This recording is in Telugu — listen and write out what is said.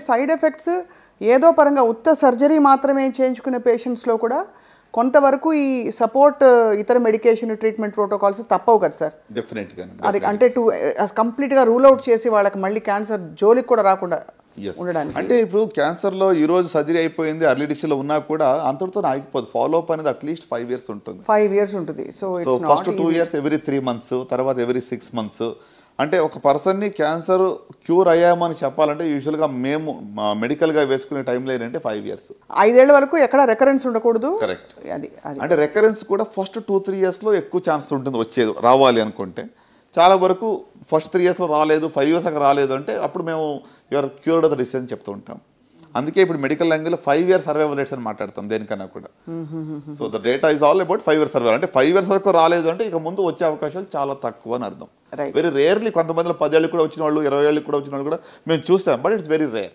సైడ్ ఎఫెక్ట్స్ ఏదో పరంగా ఉత్త సర్జరీ మాత్రమే చేయించుకునే పేషెంట్స్లో కూడా కొంతవరకు ఈ సపోర్ట్ ఇతర మెడికేషన్ ట్రీట్మెంట్ ప్రోటోకాల్స్ తప్పవు కదా సార్. డెఫినెట్గా అది అంటే కంప్లీట్గా రూల్ అవుట్ చేసి వాళ్ళకి మళ్ళీ క్యాన్సర్ జోలికి కూడా రాకుండా ఉండడానికి. అంటే ఇప్పుడు క్యాన్సర్లో ఈ రోజు సర్జరీ అయిపోయింది అర్లీ డిస్లో ఉన్నా కూడా అంతటితో ఆగిపోదు. ఫాలో అప్ అనేది అట్లీస్ట్ 5 years ఉంటుంది. 5 years ఉంటుంది. So first 2 years every 3 months, తర్వాత every 6 months. అంటే ఒక పర్సన్ని క్యాన్సర్ క్యూర్ అయ్యామని చెప్పాలంటే యూజువల్గా మేము మెడికల్గా వేసుకునే టైంలో ఏంటంటే 5 years. 5 ఏళ్ల వరకు ఎక్కడ రెకరెన్స్ ఉండకూడదు. కరెక్ట్. అంటే రెకరెన్స్ కూడా ఫస్ట్ 2-3 yearsలో ఎక్కువ ఛాన్స్ ఉంటుంది వచ్చేది రావాలి అనుకుంటే. చాలా వరకు ఫస్ట్ 3 yearsలో రాలేదు, 5 years దాకా రాలేదు అంటే అప్పుడు మేము your cured of the disease అని చెప్తూ ఉంటాం. అందుకే ఇప్పుడు మెడికల్ లాంగ్వేజ్లో 5 year సర్వైవల్ రేట్స్ అని మాట్లాడతాం దేనికన్నా కూడా. So the data is all about 5 year survival. అంటే 5 years వరకు రాలేదు అంటే ఇక ముందు వచ్చే అవకాశాలు చాలా తక్కువ అని అర్థం. వెరీ రేర్లీ కొంతమందిలో 10 ఏళ్ళకి కూడా వచ్చిన వాళ్ళు, 20 ఏళ్ళకి కూడా వచ్చిన వాళ్ళు కూడా మేము చూస్తాం, బట్ ఇట్స్ వెరీ రేర్.